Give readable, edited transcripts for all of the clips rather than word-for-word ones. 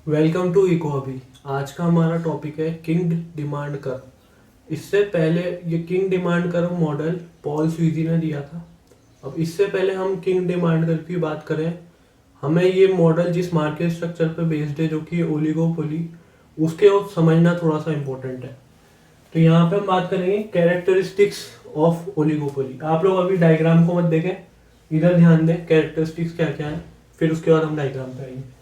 Welcome to eco हबी। आज का हमारा टॉपिक है किंग डिमांड कर्व। इससे पहले ये kinked demand curve model Paul Sweezy ने दिया था। अब इससे पहले हम किंग डिमांड कर्व की बात करें, हमें ये मॉडल जिस मार्केट स्ट्रक्चर पे बेस्ड है जो कि ओलिगोपोली, उसके और समझना थोड़ा सा इम्पोर्टेंट है। तो यहाँ पे हम बात करेंगे कैरेक्टरिस्टिक्स ऑफ ओलिगोपोली। आप लोग अभी डायग्राम को मत देखें, इधर ध्यान दें कैरेक्टरिस्टिक्स क्या क्या है, फिर उसके बाद हम डायग्राम पे आएंगे।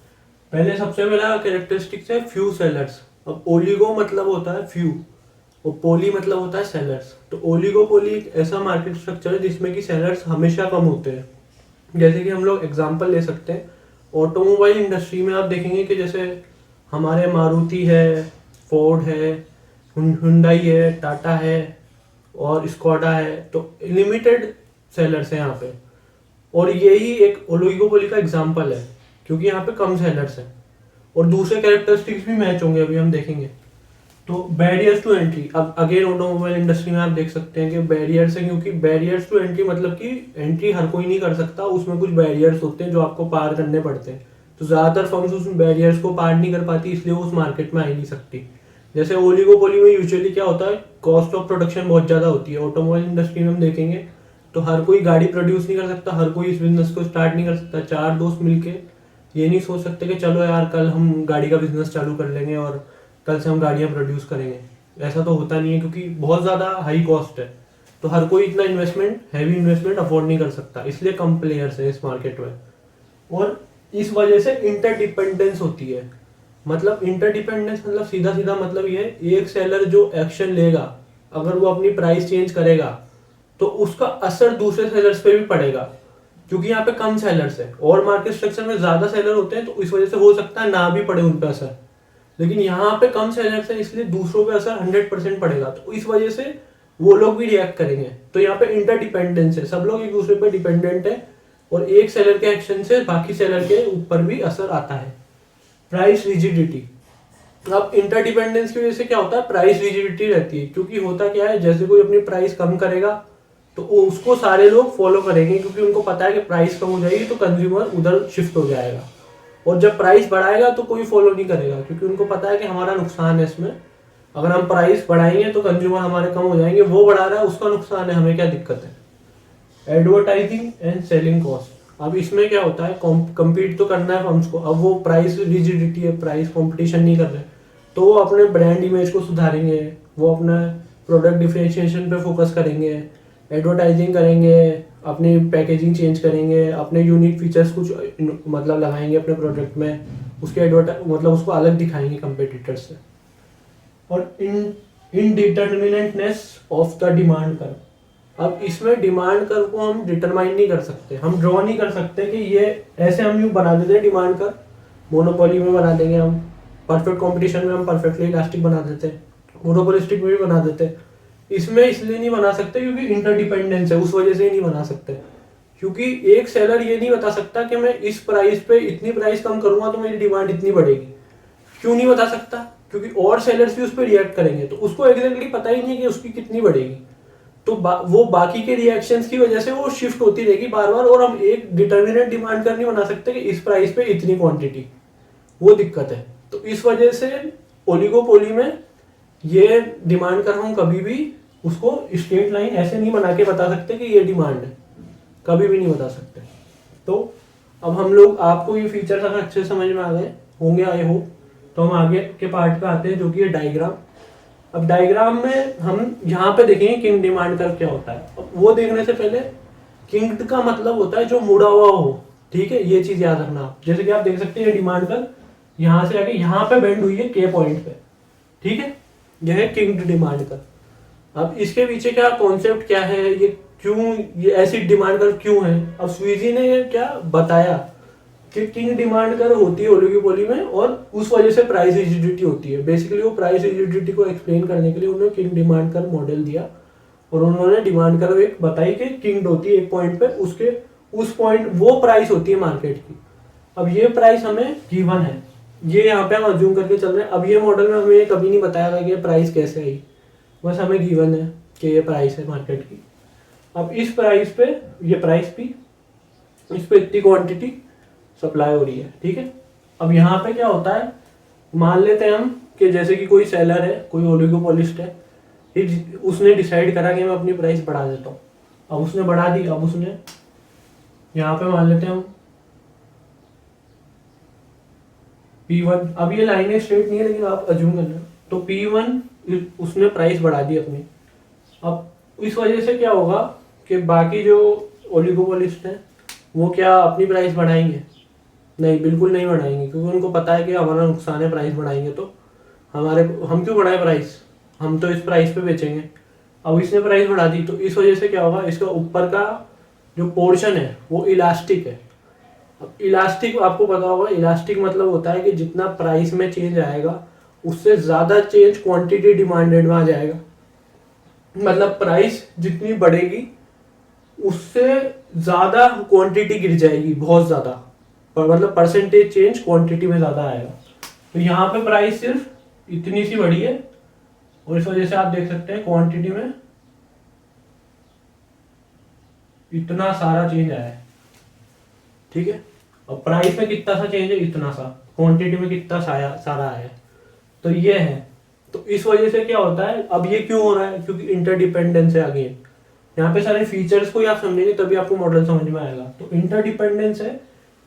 पहले सबसे पहला कैरेक्टरिस्टिक्स है फ्यू सेलर्स। अब ओलिगो मतलब होता है फ्यू और पोली मतलब होता है सेलर्स। तो ओलिगोपोली एक ऐसा मार्केट स्ट्रक्चर है जिसमें कि सेलर्स हमेशा कम होते हैं। जैसे कि हम लोग एग्जांपल ले सकते हैं, ऑटोमोबाइल इंडस्ट्री में आप देखेंगे कि जैसे हमारे मारुति है, फोर्ड है, हुंडई है, टाटा है और स्कोडा है, तो लिमिटेड सेलर्स हैं यहाँ पे। और यही एक ओलिगोपोली का एग्जांपल है क्योंकि यहाँ पे कम सेलर्स हैं और दूसरे कैरेक्टरिस्टिक्स भी मैच होंगे, अभी हम देखेंगे। तो बैरियर्स टू एंट्री, अब अगेन ऑटोमोबाइल इंडस्ट्री में आप देख सकते हैं कि बैरियर्स है, क्योंकि बैरियर्स टू एंट्री मतलब कि एंट्री हर कोई नहीं कर सकता, उसमें कुछ बैरियर्स होते हैं जो आपको पार करने पड़ते हैं। तो ज़्यादातर फर्म्स उस बैरियर्स को पार नहीं कर पाती, इसलिए वो उस मार्केट में आ ही नहीं सकती। जैसे ओलिगोपोली में यूजुअली क्या होता है, कॉस्ट ऑफ प्रोडक्शन बहुत ज़्यादा होती है। ऑटोमोबाइल इंडस्ट्री में हम देखेंगे तो हर कोई गाड़ी प्रोड्यूस नहीं कर सकता, हर कोई इस बिजनेस को स्टार्ट नहीं कर सकता। चार दोस्त मिलके ये नहीं सोच सकते कि चलो यार कल हम गाड़ी का बिजनेस चालू कर लेंगे और कल से हम गाड़ियाँ प्रोड्यूस करेंगे। ऐसा तो होता नहीं है क्योंकि बहुत ज़्यादा हाई कॉस्ट है। तो हर कोई इतना इन्वेस्टमेंट, हैवी इन्वेस्टमेंट अफोर्ड नहीं कर सकता, इसलिए कम प्लेयर्स हैं इस मार्केट में। और इस वजह से इंटरडिपेंडेंस होती है। मतलब इंटरडिपेंडेंस मतलब सीधा सीधा मतलब ये है, एक सेलर जो एक्शन लेगा, अगर वो अपनी प्राइस चेंज करेगा तो उसका असर दूसरे सेलर्स पे भी पड़ेगा। क्योंकि यहाँ पे कम सेलर्स है और मार्केट स्ट्रक्चर में ज्यादा सेलर होते हैं, तो इस वजह से हो सकता है ना भी पड़े उन पे असर। लेकिन यहाँ पे कम सेलर्स है इसलिए दूसरों पे असर 100% पड़ेगा, तो इस वजह से वो लोग भी रिएक्ट करेंगे। तो यहाँ पे इंटरडिपेंडेंस है, सब लोग एक दूसरे पे डिपेंडेंट है और एक सेलर के एक्शन से बाकी सेलर के ऊपर भी असर आता है। प्राइस रिजिडिटी, अब इंटरडिपेंडेंस की वजह से क्या होता है, प्राइस रिजिडिटी रहती है। क्योंकि होता क्या है, जैसे कोई अपनी प्राइस कम करेगा तो उसको सारे लोग फॉलो करेंगे, क्योंकि उनको पता है कि प्राइस कम हो जाएगी तो कंज्यूमर उधर शिफ्ट हो जाएगा। और जब प्राइस बढ़ाएगा तो कोई फॉलो नहीं करेगा, क्योंकि उनको पता है कि हमारा नुकसान है इसमें। अगर हम प्राइस बढ़ाएंगे तो कंज्यूमर हमारे कम हो जाएंगे, वो बढ़ा रहा है उसका नुकसान है, हमें क्या दिक्कत है। एडवर्टाइजिंग एंड सेलिंग कॉस्ट, अब इसमें क्या होता है, कम्पीट तो करना है फर्म्स को। अब वो प्राइस रिजिडिटी है, प्राइस कंपटीशन नहीं कर रहे, तो वो अपने ब्रांड इमेज को सुधारेंगे, वो अपना प्रोडक्ट डिफरेंशिएशन पे फोकस करेंगे, एडवर्टाइजिंग करेंगे, अपनी पैकेजिंग चेंज करेंगे, अपने यूनिक फीचर्स कुछ मतलब लगाएंगे अपने प्रोडक्ट में, उसके एडवर्टाइज मतलब उसको अलग दिखाएंगे कंपेटिटर्स से। और इनडिटर्मिनेटनेस ऑफ द डिमांड कर्व, अब इसमें डिमांड कर्व को हम डिटरमाइन नहीं कर सकते, हम ड्रॉ नहीं कर सकते कि ये ऐसे हम यूं बना देते हैं डिमांड कर्व, मोनोपोली में बना देंगे हम, परफेक्ट कंपटीशन में हम परफेक्टली इलास्टिक बना देते हैं, मोनोपोलिस्टिक में भी बना देते हैं। इसमें इसलिए नहीं बना सकते क्योंकि इंटरडिपेंडेंस है, उस वजह से ही नहीं बना सकते। क्योंकि एक सेलर ये नहीं बता सकता कि मैं इस प्राइस पे इतनी प्राइस कम करूंगा तो मेरी डिमांड इतनी बढ़ेगी। क्यों नहीं बता सकता, क्योंकि और सेलर्स भी उस पर रिएक्ट करेंगे, तो उसको एग्जैक्टली पता ही नहीं कि उसकी कितनी बढ़ेगी। तो वो बाकी के रिएक्शंस की वजह से वो शिफ्ट होती रहेगी बार बार, और हम एक डिटर्मिनेट डिमांड कर नहीं बना सकते कि इस प्राइस पे इतनी क्वांटिटी, वो दिक्कत है। तो इस वजह से ओलिगोपोली में ये डिमांड कर हम कभी भी उसको स्ट्रेट लाइन ऐसे नहीं बना के बता सकते कि ये डिमांड है, कभी भी नहीं बता सकते। तो अब हम लोग, आपको ये फीचर्स अगर अच्छे समझ में आ गए होंगे आई होप, तो हम आगे के पार्ट पे आते हैं जो कि है डायग्राम। अब डायग्राम में हम यहाँ पे देखेंगे किंग डिमांड कर्व क्या होता है। अब वो देखने से पहले, किंग का मतलब होता है जो मुड़ा हुआ हो, ठीक है, ये चीज याद रखना आप। जैसे कि आप देख सकते हैं ये डिमांड कर्व यहाँ से आके यहाँ पे बेंड हुई है के पॉइंट पे, ठीक है, यह है किंग डिमांड कर्व। अब इसके पीछे क्या कॉन्सेप्ट क्या है, ये क्यों, ये ऐसी डिमांड कर्व क्यों है। अब स्वीजी ने ये क्या बताया कि किंग डिमांड कर्व होती है ओलिगोपोली में और उस वजह से प्राइस रिजिडिटी होती है। बेसिकली वो प्राइस रिजिडिटी को एक्सप्लेन करने के लिए उन्होंने किंग डिमांड कर्व मॉडल दिया और उन्होंने डिमांड कर्व एक बताई कि किंग होती है एक पॉइंट पे, उसके उस पॉइंट वो प्राइस होती है मार्केट की। अब ये प्राइस हमें गिवन है, ये यहाँ पे हम अज्यूम करके चल रहे हैं। अब ये मॉडल में हमें कभी नहीं बताया गया कि प्राइस कैसे आई, बस हमें गिवन है कि ये प्राइस है मार्केट की। अब इस प्राइस पे, ये प्राइस भी, इस पे इतनी क्वांटिटी सप्लाई हो रही है, ठीक है। अब यहाँ पे क्या होता है, मान लेते हैं हम कि जैसे कि कोई सेलर है, कोई ओलिगोपोलिस्ट है, उसने डिसाइड करा कि मैं अपनी प्राइस बढ़ा देता हूँ। अब उसने बढ़ा दी, अब उसने यहाँ पे मान लेते हैं हम P1, अब ये लाइनें स्ट्रेट नहीं है लेकिन आप अज्यूम करना, तो P1 उसने प्राइस बढ़ा दी अपनी। अब इस वजह से क्या होगा कि बाकी जो ओलिगोपोलिस्ट हैं वो क्या अपनी प्राइस बढ़ाएंगे? नहीं, बिल्कुल नहीं बढ़ाएंगे, क्योंकि उनको पता है कि हमारा नुकसान है प्राइस बढ़ाएंगे तो। हम क्यों बढ़ाए प्राइस, हम तो इस प्राइस पे बेचेंगे। अब इसने प्राइस बढ़ा दी तो इस वजह से क्या होगा, इसका ऊपर का जो पोर्शन है वो इलास्टिक है। अब इलास्टिक आपको पता होगा, इलास्टिक मतलब होता है कि जितना प्राइस में चेंज आएगा उससे ज़्यादा चेंज क्वांटिटी डिमांडेड में आ जाएगा। मतलब प्राइस जितनी बढ़ेगी उससे ज़्यादा क्वांटिटी गिर जाएगी, बहुत ज़्यादा, मतलब परसेंटेज चेंज क्वांटिटी में ज़्यादा आएगा। तो यहाँ पे प्राइस सिर्फ इतनी सी बढ़ी है और इस वजह से आप देख सकते हैं क्वांटिटी में इतना सारा चेंज आया है। ठीक है, और प्राइस में कितना सा चेंज है, इतना सा, क्वांटिटी में कितना सारा आया है। तो ये है, तो इस वजह से क्या होता है, अब ये क्यों हो रहा है, क्योंकि इंटरडिपेंडेंस है। अगेन यहाँ पे सारे फीचर्स को ही आप समझेंगे तभी आपको मॉडल समझ में आएगा। तो इंटरडिपेंडेंस है,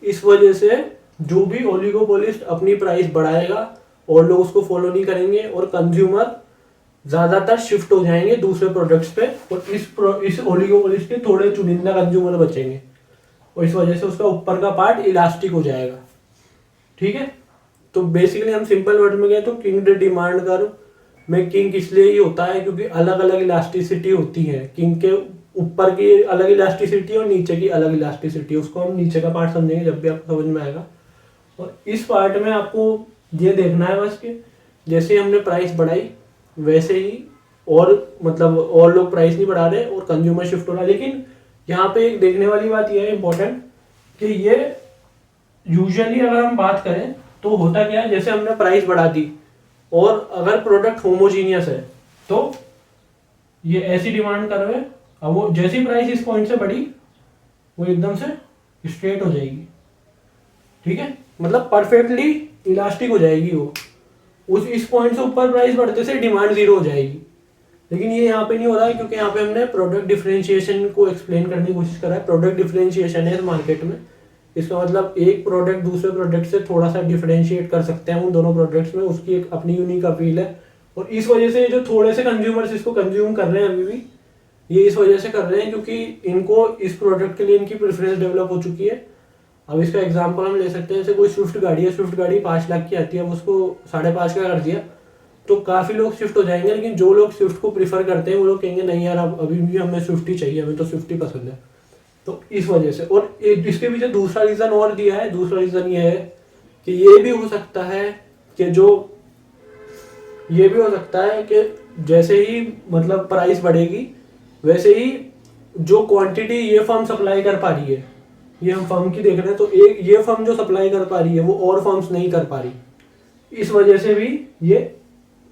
इस वजह से जो भी ओलिगोपोलिस्ट अपनी प्राइस बढ़ाएगा और लोग उसको फॉलो नहीं करेंगे और कंज्यूमर ज्यादातर शिफ्ट हो जाएंगे दूसरे प्रोडक्ट्स पे, और इस ओलिगोपोलिस्ट के थोड़े चुनिंदा कंज्यूमर बचेंगे और इस वजह से उसका ऊपर का पार्ट इलास्टिक हो जाएगा। ठीक है, तो बेसिकली हम सिंपल वर्ड में गए तो किंग डिमांड कर्व में किंग इसलिए ही होता है क्योंकि अलग अलग इलास्टिसिटी होती है। किंग के ऊपर की अलग इलास्टिसिटी और नीचे की अलग इलास्टिसिटी, उसको हम नीचे का पार्ट समझेंगे जब भी आपको समझ में आएगा। और इस पार्ट में आपको ये देखना है बस कि जैसे हमने प्राइस बढ़ाई वैसे ही और मतलब और लोग प्राइस नहीं बढ़ा रहे और कंज्यूमर शिफ्ट हो रहा है। लेकिन यहाँ पे एक देखने वाली बात यह है इंपॉर्टेंट कि ये यूजुअली अगर हम बात करें तो होता क्या है, जैसे हमने प्राइस बढ़ा दी और अगर प्रोडक्ट होमोजीनियस है तो ये ऐसी डिमांड कर रहे हैं, अब वो जैसी प्राइस इस पॉइंट से बढ़ी वो एकदम से स्ट्रेट हो जाएगी। ठीक है, मतलब परफेक्टली इलास्टिक हो जाएगी वो। उस इस पॉइंट से ऊपर प्राइस बढ़ते से डिमांड जीरो हो जाएगी। लेकिन ये यहाँ पे नहीं हो रहा है क्योंकि यहाँ पे हमने प्रोडक्ट डिफरेंशिएशन को एक्सप्लेन करने की कोशिश करा है। प्रोडक्ट डिफरेंशिएशन है मार्केट में, इसका मतलब एक प्रोडक्ट दूसरे प्रोडक्ट से थोड़ा सा डिफरेंशिएट कर सकते हैं उन दोनों प्रोडक्ट्स में, उसकी एक अपनी यूनिक अपील है। और इस वजह से जो थोड़े से कंज्यूमर्स इसको कंज्यूम कर रहे हैं अभी भी, ये इस वजह से कर रहे हैं क्योंकि इनको इस प्रोडक्ट के लिए इनकी प्रेफरेंस डेवलप हो चुकी है। अब इसका एग्जांपल हम ले सकते हैं, जैसे कोई स्विफ्ट गाड़ी है, स्विफ्ट गाड़ी 5 लाख की आती है, अब उसको 5.5 का कर दिया तो काफ़ी लोग शिफ्ट हो जाएंगे। लेकिन जो लोग स्विफ्ट को प्रीफर करते हैं वो लोग कहेंगे नहीं यार, अब अभी भी हमें स्विफ्ट ही चाहिए, हमें तो स्विफ्ट ही पसंद है। तो इस वजह से, और इसके पीछे दूसरा रीज़न और दिया है। दूसरा रीज़न ये है कि ये भी हो सकता है कि जैसे ही मतलब प्राइस बढ़ेगी वैसे ही जो क्वांटिटी ये फर्म सप्लाई कर पा रही है, ये हम फर्म की देख रहे हैं, तो एक ये फर्म जो सप्लाई कर पा रही है वो और फर्म्स नहीं कर पा रही। इस वजह से भी ये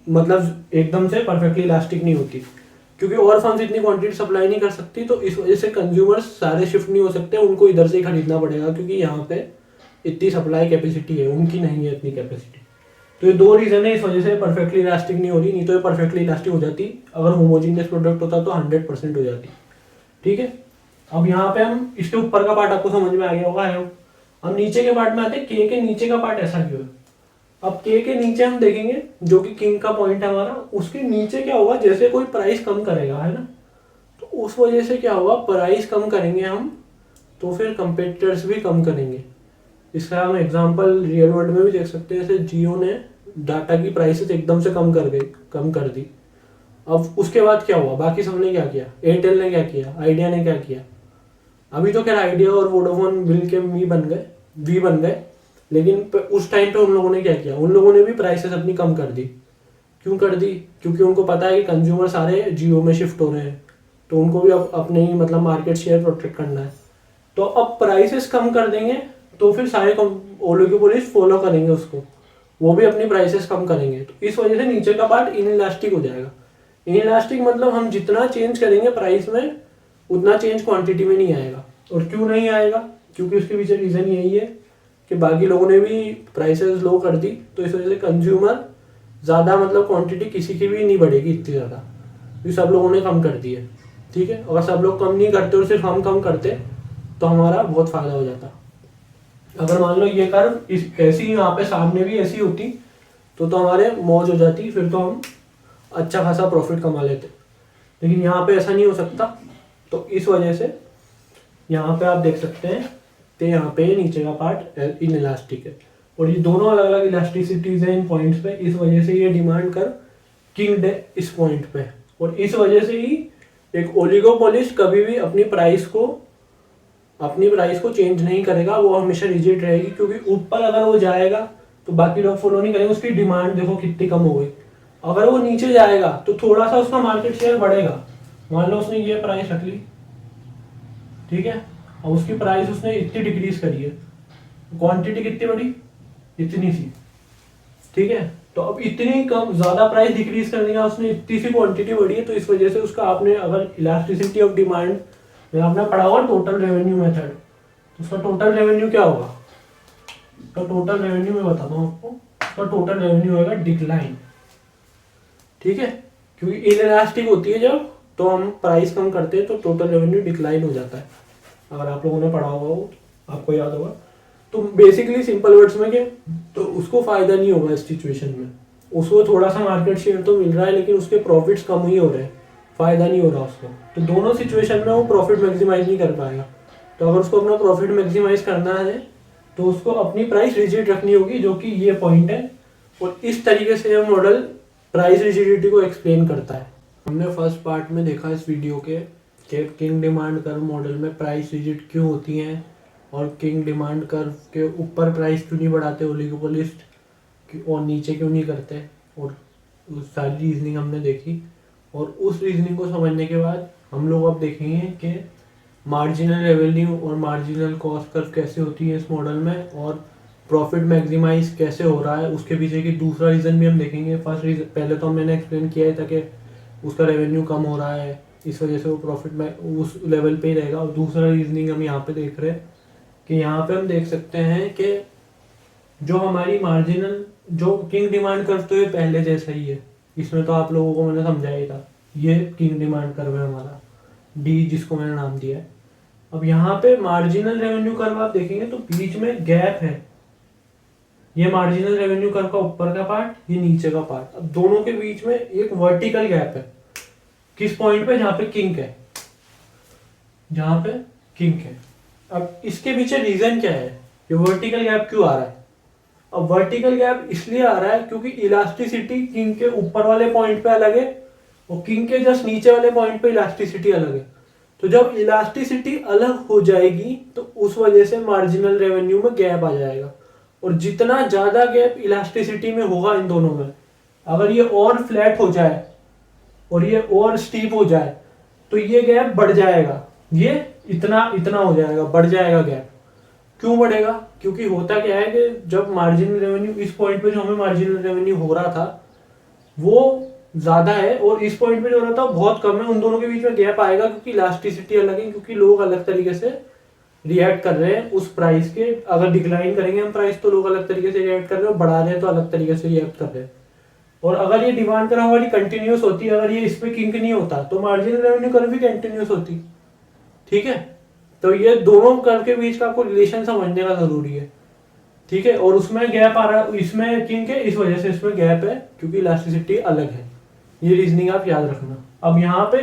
मतलब एकदम से परफेक्टली इलास्टिक नहीं होती, क्योंकि और फर्म्स इतनी क्वांटिटी सप्लाई नहीं कर सकती। तो इस वजह से कंज्यूमर्स सारे शिफ्ट नहीं हो सकते, उनको इधर से ही खरीदना पड़ेगा क्योंकि यहाँ पे इतनी सप्लाई कैपेसिटी है, उनकी नहीं है इतनी कैपेसिटी। तो ये दो रीजन है इस वजह से परफेक्टली इलास्टिक नहीं हो रही। नहीं तो ये परफेक्टली इलास्टिक हो जाती, अगर होमोजीनियस प्रोडक्ट होता तो 100% हो जाती। ठीक है, अब यहाँ पे हम इसके ऊपर का पार्ट आपको समझ में आ गया होगा। अब नीचे के पार्ट में आते हैं, के नीचे का पार्ट ऐसा क्यों है। अब के नीचे हम देखेंगे जो कि किंग का पॉइंट है हमारा, उसके नीचे क्या होगा, जैसे कोई प्राइस कम करेगा है ना, तो उस वजह से क्या होगा, प्राइस कम करेंगे हम तो फिर कंपेटिटर्स भी कम करेंगे। इसका हम एग्जांपल रियल वर्ल्ड में भी देख सकते हैं। जैसे जियो ने डाटा की प्राइसेस एकदम से कम कर दी। अब उसके बाद क्या हुआ, बाकी सबने क्या किया, एयरटेल ने क्या किया, आइडिया ने क्या किया। अभी तो खैर आइडिया और वोडाफोन मिल के वी बन गए, लेकिन उस टाइम पे उन लोगों ने क्या किया, उन लोगों ने भी प्राइसेस अपनी कम कर दी। क्यों कर दी, क्योंकि उनको पता है कि कंज्यूमर सारे जियो में शिफ्ट हो रहे हैं, तो उनको भी अपने ही मतलब मार्केट शेयर प्रोटेक्ट करना है। तो अब प्राइसेस कम कर देंगे तो फिर सारे ओलिगोपोलिस्ट फॉलो करेंगे उसको, वो भी अपनी प्राइसेस कम करेंगे। तो इस वजह से नीचे का पार्ट इनइलास्टिक हो जाएगा। इनइलास्टिक मतलब हम जितना चेंज करेंगे प्राइस में उतना चेंज क्वांटिटी में नहीं आएगा। और क्यों नहीं आएगा, क्योंकि उसके पीछे रीजन यही है कि बाकी लोगों ने भी प्राइसेस लो कर दी, तो इस वजह से कंज्यूमर ज़्यादा मतलब क्वांटिटी किसी की भी नहीं बढ़ेगी इतनी ज़्यादा, क्योंकि सब लोगों ने कम कर दी है। ठीक है, अगर सब लोग कम नहीं करते और सिर्फ हम कम करते तो हमारा बहुत फ़ायदा हो जाता। अगर मान लो ये कर्व इस ऐसी यहाँ पे सामने भी ऐसी होती तो हमारे मौज हो जाती, फिर तो हम अच्छा खासा प्रॉफिट कमा लेते। लेकिन यहाँ पे ऐसा नहीं हो सकता, तो इस वजह से यहाँ पे आप देख सकते हैं तो यहाँ पे नीचे का पार्ट इन इलास्टिक है और ये दोनों अलग अलग इलास्टिसिटीज हैं इन पॉइंट्स पे। इस वजह से ये डिमांड कर किंग्ड है इस पॉइंट पे, और इस वजह से ही एक ओलिगोपोलिस्ट कभी भी अपनी प्राइस को चेंज नहीं करेगा, वो हमेशा रिजिड रहेगी, क्योंकि ऊपर अगर वो जाएगा तो बाकी लोग फॉलो नहीं करेंगे। उसकी डिमांड देखो कितनी कम हो गई। अगर वो नीचे जाएगा तो थोड़ा सा उसका मार्केट शेयर बढ़ेगा। मान लो उसने ये प्राइस रख ली, ठीक है, और उसकी प्राइस उसने इतनी डिक्रीज करी है, क्वांटिटी कितनी बढ़ी, इतनी सी, ठीक है। तो अब इतनी कम ज्यादा प्राइस डिक्रीज करने का उसने इतनी सी क्वांटिटी बढ़ी है, तो इस वजह से उसका आपने अगर इलास्टिसिटी ऑफ डिमांड में आपने पढ़ा होगा टोटल रेवेन्यू मेथड, तो उसका टोटल रेवेन्यू क्या होगा? तो टोटल रेवेन्यू में बताता हूँ आपको, तो टोटल रेवेन्यू होगा डिक्लाइन, ठीक है, क्योंकि इनइलास्टिक होती है जब, तो हम प्राइस कम करते हैं तो टोटल रेवेन्यू डिक्लाइन हो जाता है। अगर आप लोगों ने पढ़ा होगा वो आपको याद होगा। तो बेसिकली सिंपल वर्ड्स में क्या, तो उसको फायदा नहीं होगा इस सिचुएशन में। उसको थोड़ा सा मार्केट शेयर तो मिल रहा है, लेकिन उसके प्रॉफिट्स कम ही हो रहे हैं, फायदा नहीं हो रहा उसको। तो दोनों सिचुएशन में वो प्रॉफिट मैक्सिमाइज नहीं कर पाएगा। तो अगर उसको अपना प्रॉफिट मैक्सिमाइज करना है तो उसको अपनी प्राइस रिजिड रखनी होगी, जो कि ये पॉइंट है। और इस तरीके से यह मॉडल प्राइस रिजिडिटी को एक्सप्लेन करता है। हमने फर्स्ट पार्ट में देखा इस वीडियो के कि किंग डिमांड कर्व मॉडल में प्राइस रिजिड क्यों होती हैं, और किंग डिमांड कर्व के ऊपर प्राइस क्यों नहीं बढ़ाते ओलिगोपोलिस्ट, और नीचे क्यों नहीं करते, और उस सारी रीजनिंग हमने देखी। और उस रीजनिंग को समझने के बाद हम लोग अब देखेंगे कि मार्जिनल रेवेन्यू और मार्जिनल कॉस्ट कर्व कैसे होती है इस मॉडल में, और प्रॉफिट मैक्सिमाइज कैसे हो रहा है उसके पीछे की दूसरा रीज़न भी हम देखेंगे। फर्स्ट रीजन पहले तो मैंने एक्सप्लेन किया ही था कि उसका रेवेन्यू कम हो रहा है, इस वजह से वो प्रॉफिट में उस लेवल पे ही रहेगा। और दूसरा रीजनिंग हम यहाँ पे देख रहे हैं कि यहाँ पे हम देख सकते हैं कि जो हमारी मार्जिनल जो किंग डिमांड कर्व, तो ये पहले जैसा ही है, इसमें तो आप लोगों को मैंने समझाया ही था। ये किंग डिमांड कर्व है हमारा डी, जिसको मैंने नाम दिया है। अब यहाँ पे मार्जिनल रेवेन्यू कर्व आप देखेंगे तो बीच में गैप है। ये मार्जिनल रेवेन्यू कर्व का ऊपर का पार्ट, ये नीचे का पार्ट, अब दोनों के बीच में एक वर्टिकल गैप है। किस पॉइंट पे? जहाँ पे किंग है, जहाँ पे किंग है। अब इसके पीछे रीजन क्या है, ये वर्टिकल गैप क्यों आ रहा है? अब वर्टिकल गैप इसलिए आ रहा है क्योंकि इलास्टिसिटी किंग के ऊपर वाले पॉइंट पे अलग है और किंग के जस्ट नीचे वाले पॉइंट पे इलास्टिसिटी अलग है। तो जब इलास्टिसिटी अलग हो जाएगी तो उस वजह से मार्जिनल रेवेन्यू में गैप आ जाएगा। और जितना ज्यादा गैप इलास्टिसिटी में होगा इन दोनों में, अगर ये और फ्लैट हो जाए और ये और स्टीप हो जाए तो ये गैप बढ़ जाएगा, ये इतना इतना हो जाएगा, बढ़ जाएगा गैप। क्यों बढ़ेगा? क्योंकि होता क्या है कि जब मार्जिनल रेवेन्यू इस पॉइंट पे जो हमें मार्जिनल रेवेन्यू हो रहा था वो ज्यादा है और इस पॉइंट पे जो हो रहा था बहुत कम है, उन दोनों के बीच में गैप आएगा क्योंकि इलास्टिसिटी अलग है, क्योंकि लोग अलग तरीके से रिएक्ट कर रहे हैं उस प्राइस के। अगर डिक्लाइन करेंगे हम प्राइस तो लोग अलग तरीके से रिएक्ट कर रहे हैं, और बढ़ा रहे हैं तो अलग तरीके से रिएक्ट कर रहे हैं। और अगर ये डिमांड कर्व हमारी कंटिन्यूस होती, अगर ये इस पे किंक नहीं होता तो मार्जिनल रेवेन्यू कर्व भी कंटिन्यूस होती, ठीक है। तो ये दोनों कर्व के बीच का आपको रिलेशन समझने का जरूरी है, ठीक है। और उसमें गैप आ रहा है, इसमें किंक है, इस वजह से इसमें गैप है क्योंकि इलास्टिसिटी अलग है। ये रीजनिंग आप याद रखना। अब यहाँ पे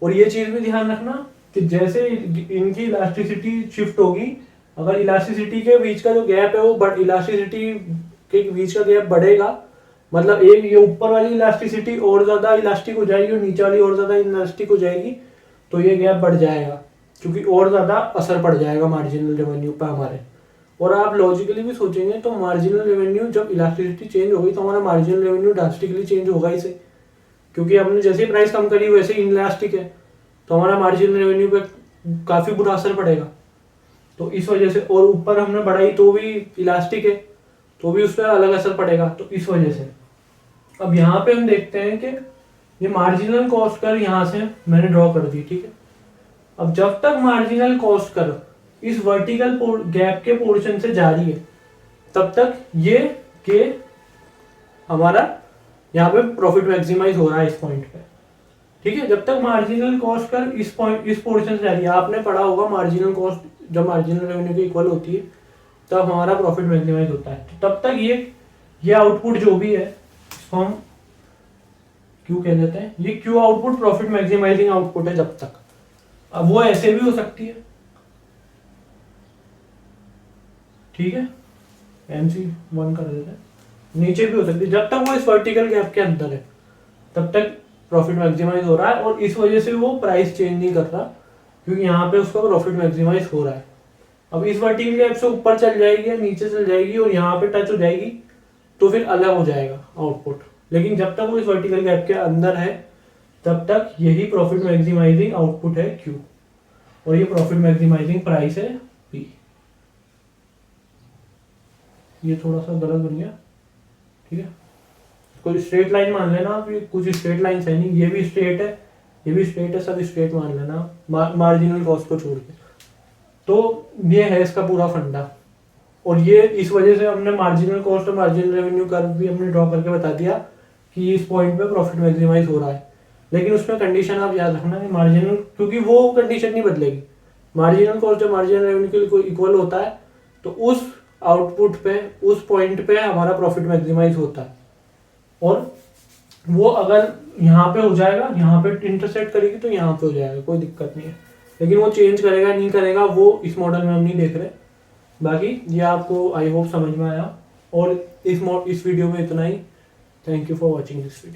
और ये चीज भी ध्यान रखना कि जैसे इनकी इलास्टिसिटी शिफ्ट होगी, अगर इलास्टिसिटी के बीच का जो गैप है वो इलास्टिसिटी के बीच का गैप बढ़ेगा, मतलब एक ये ऊपर वाली इलास्टिसिटी और ज्यादा इलास्टिक हो जाएगी और नीचे वाली और ज्यादा इलास्टिक हो जाएगी, तो ये गैप बढ़ जाएगा क्योंकि और ज्यादा असर पड़ जाएगा मार्जिनल रेवेन्यू पर हमारे। और आप लॉजिकली भी सोचेंगे तो मार्जिनल रेवेन्यू जब इलास्टिसिटी चेंज होगी तो हमारा मार्जिनल रेवेन्यू ड्रास्टिकली चेंज होगा ही से, क्योंकि हमने जैसे प्राइस कम करी वैसे इनइलास्टिक है तो हमारा मार्जिनल रेवेन्यू पे काफी बुरा असर पड़ेगा। तो इस वजह से, और ऊपर हमने बढ़ाई तो भी इलास्टिक है तो भी उस पर अलग असर पड़ेगा, तो इस वजह से। अब यहाँ पे हम देखते हैं कि ये मार्जिनल कॉस्ट कर्व यहाँ से मैंने ड्रॉ कर दी, ठीक है। अब जब तक मार्जिनल कॉस्ट कर्व इस वर्टिकल गैप के पोर्शन से जारी है तब तक ये के हमारा यहाँ पे प्रॉफिट मैक्सिमाइज हो रहा है इस पॉइंट पे, ठीक है। जब तक मार्जिनल कॉस्ट कर इस पोर्शन से जा रही है, आपने पढ़ा होगा मार्जिनल कॉस्ट जब मार्जिनल रेवेन्यू के इक्वल होती है तब हमारा प्रॉफिट मैक्सिमाइज होता है। तो तब तक ये आउटपुट जो भी है इसको हम क्यू कह देते हैं, ये Q output profit maximising output है जब तक। अब वो ऐसे भी हो सकती है, ठीक है, MC1 कर देते हैं, नीचे भी हो सकती है। जब तक वो इस वर्टिकल गैप के अंदर है तब तक प्रॉफिट मैक्सिमाइज हो रहा है, और इस वजह से वो प्राइस चेंज नहीं कर रहा क्योंकि यहाँ पे उसका प्रॉफिट मैक्सिमाइज हो रहा है। अब इस वर्टिकल गैप से ऊपर चल जाएगी या नीचे चल जाएगी और यहाँ पे टच हो जाएगी तो फिर अलग हो जाएगा आउटपुट, लेकिन जब तक वो इस वर्टिकल गैप के अंदर है तब तक यही प्रॉफिट मैक्सिमाइजिंग आउटपुट है Q, और ये प्रॉफिट मैक्सिमाइजिंग प्राइस है P। ये थोड़ा सा गलत बन गया, ठीक है, कोई स्ट्रेट लाइन मान लेना आप, ये कुछ स्ट्रेट लाइन है नहीं, ये भी स्ट्रेट है, ये भी स्ट्रेट है, सब स्ट्रेट मान लेना मार्जिनल कॉस्ट को छोड़ के। तो ये है इसका पूरा फंडा, और ये इस वजह से हमने मार्जिनल कॉस्ट और मार्जिनल रेवेन्यू कर्व भी हमने ड्रॉ करके बता दिया कि इस पॉइंट पे प्रॉफिट मैक्सिमाइज हो रहा है। लेकिन उसमें कंडीशन आप याद रखना कि मार्जिनल, क्योंकि वो कंडीशन नहीं बदलेगी, मार्जिनल कॉस्ट जब मार्जिनल रेवेन्यू के इक्वल होता है तो उस आउटपुट पे उस पॉइंट पे हमारा प्रॉफिट मैक्सिमाइज होता है, और वो अगर यहाँ पे हो जाएगा, यहाँ पे इंटरसेक्ट करेगी तो यहाँ पे हो जाएगा, कोई दिक्कत नहीं है। लेकिन वो चेंज करेगा नहीं करेगा वो इस मॉडल में हम नहीं देख रहे। बाकी ये आपको आई होप समझ में आया, और इस वीडियो में इतना ही। Thank you for watching this video.